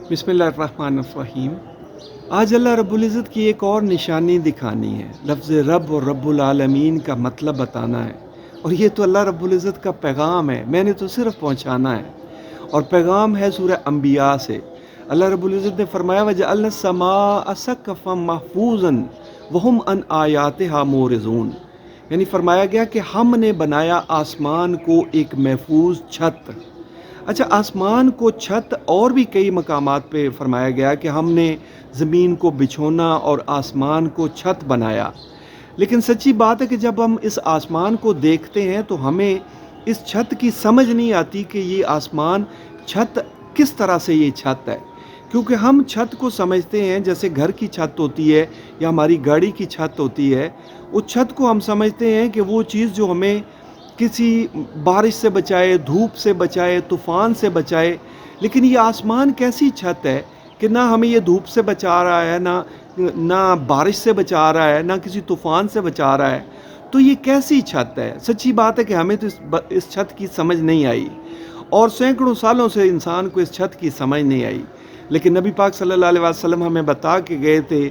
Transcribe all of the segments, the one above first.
बिस्मिल्लाहिर्रहमानिर्रहीम। आज अल्लाह रब्बुल इज़्ज़त की एक और निशानी दिखानी है। लफ्ज़ रब और रब्बुल आलमीन का मतलब बताना है, और ये तो अल्लाह रब्बुल इज़्ज़त का पैगाम है, मैंने तो सिर्फ पहुँचाना है। और पैगाम है सूरह अंबिया से। अल्लाह रब्बुल इज़्ज़त ने फरमाया वजअलना समाअ सकफ़म महफूज़न वहुम अन आयातिहा मोरिज़ून। यानी फरमाया गया कि हमने बनाया आसमान को एक महफूज छत। अच्छा, आसमान को छत और भी कई मकामात पे फरमाया गया कि हमने ज़मीन को बिछोना और आसमान को छत बनाया। लेकिन सच्ची बात है कि जब हम इस आसमान को देखते हैं तो हमें इस छत की समझ नहीं आती कि ये आसमान छत किस तरह से ये छत है। क्योंकि हम छत को समझते हैं जैसे घर की छत होती है या हमारी गाड़ी की छत होती है। उस छत को हम समझते हैं कि वो चीज़ जो हमें किसी बारिश से बचाए, धूप से बचाए, तूफ़ान से बचाए। लेकिन ये आसमान कैसी छत है कि ना हमें ये धूप से बचा रहा है, ना बारिश से बचा रहा है, ना किसी तूफ़ान से बचा रहा है। तो ये कैसी छत है? सच्ची बात है कि हमें तो इस छत की समझ नहीं आई, और सैकड़ों सालों से इंसान को इस छत की समझ नहीं आई। लेकिन नबी पाक सल्लल्लाहु अलैहि वसल्लम हमें बता के गए थे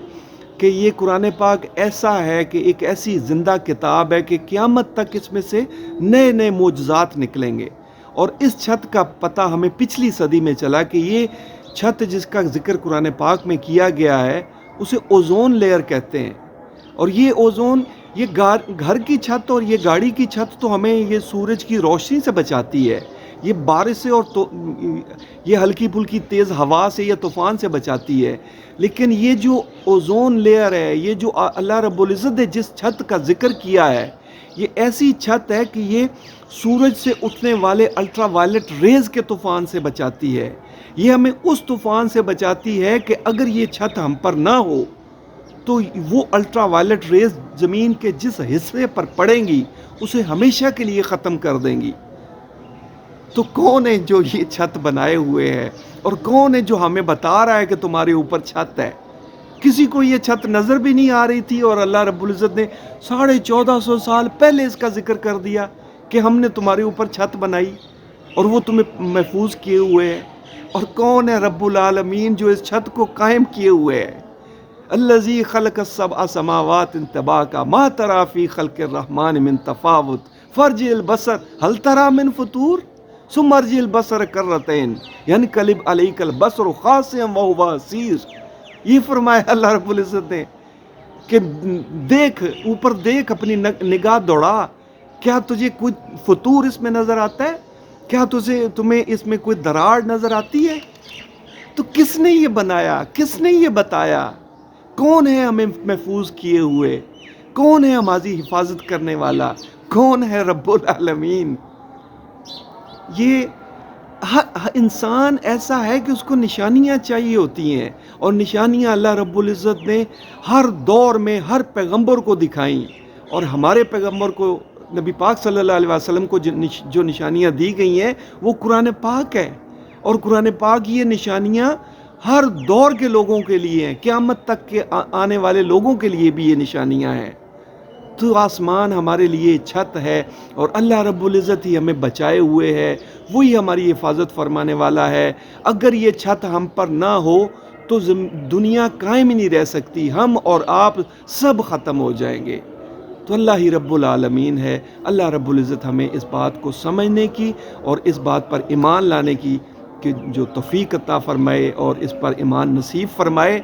कि ये कुरान पाक ऐसा है कि एक ऐसी ज़िंदा किताब है कि क़यामत तक इसमें से नए नए मोजज़ात निकलेंगे। और इस छत का पता हमें पिछली सदी में चला कि ये छत जिसका ज़िक्र कुरान पाक में किया गया है उसे ओज़ोन लेयर कहते हैं। और ये ओज़ोन, ये घर की छत और ये गाड़ी की छत तो हमें ये सूरज की रोशनी से बचाती है, ये बारिश से और तो ये हल्की फुल्की तेज़ हवा से या तूफ़ान से बचाती है। लेकिन ये जो ओज़ोन लेयर है, ये जो अल्लाह रब्बुल इज़्ज़त ने जिस छत का ज़िक्र किया है, ये ऐसी छत है कि ये सूरज से उठने वाले अल्ट्रा वायलेट रेज़ के तूफ़ान से बचाती है। ये हमें उस तूफ़ान से बचाती है कि अगर ये छत हम पर ना हो तो वो अल्ट्रा वायलेट रेज़ ज़मीन के जिस हिस्से पर पड़ेंगी उसे हमेशा के लिए ख़त्म कर देंगी। तो कौन है जो ये छत बनाए हुए है, और कौन है जो हमें बता रहा है कि तुम्हारे ऊपर छत है? किसी को ये छत नज़र भी नहीं आ रही थी, और अल्लाह रब्बुल इज़्ज़त ने 1450 साल पहले इसका ज़िक्र कर दिया कि हमने तुम्हारे ऊपर छत बनाई और वो तुम्हें महफूज किए हुए है। और कौन है रब्बुल आलमीन जो इस छत को कायम किए हुए है? अल्लज़ी खलक़स सबअ समावातिन तबाका मा तरा फ़ी ख़ल्क़िर रहमान मिन तफ़ावुत फ़र्जिल बसर हल तरा मिन फ़ुतूर सुम्मा अर्जिल बसर कररतैन यनक़लिब अलैकल बसरु ख़ासिअन व हुवा हसीर। ये फरमाया अल्लाह रब्बुल इज़्ज़त ने कि देख, ऊपर देख, अपनी निगाह दौड़ा, क्या तुझे कोई फतूर इसमें नज़र आता है? क्या तुम्हें इसमें कोई दरार नज़र आती है? तो किसने ये बनाया, किसने ये बताया? कौन है हमें महफूज किए हुए? कौन है हमारी हिफाजत करने वाला? कौन है रब्बुल आलमीन? ये इंसान ऐसा है कि उसको निशानियाँ चाहिए होती हैं, और निशानियाँ अल्लाह रब्बुल इज़्ज़त ने हर दौर में हर पैगंबर को दिखाई। और हमारे पैगंबर को, नबी पाक सल्लल्लाहु अलैहि वसल्लम को जो निशानियाँ दी गई हैं वो कुरान पाक है। और कुरान पाक ये निशानियाँ हर दौर के लोगों के लिए हैं, क़यामत तक के आने वाले लोगों के लिए भी ये निशानियाँ हैं। तो आसमान हमारे लिए छत है, और अल्लाह रब्बुल इज़्ज़त ही हमें बचाए हुए है, वही हमारी हिफाजत फरमाने वाला है। अगर ये छत हम पर ना हो तो दुनिया कायम ही नहीं रह सकती, हम और आप सब ख़त्म हो जाएंगे। तो अल्लाह ही रब्बुल आलमीन है। अल्लाह रब्बुल इज़्ज़त हमें इस बात को समझने की और इस बात पर ईमान लाने की कि जो तौफ़ीक़ अता फ़रमाए और इस पर ईमान नसीब फ़रमाए।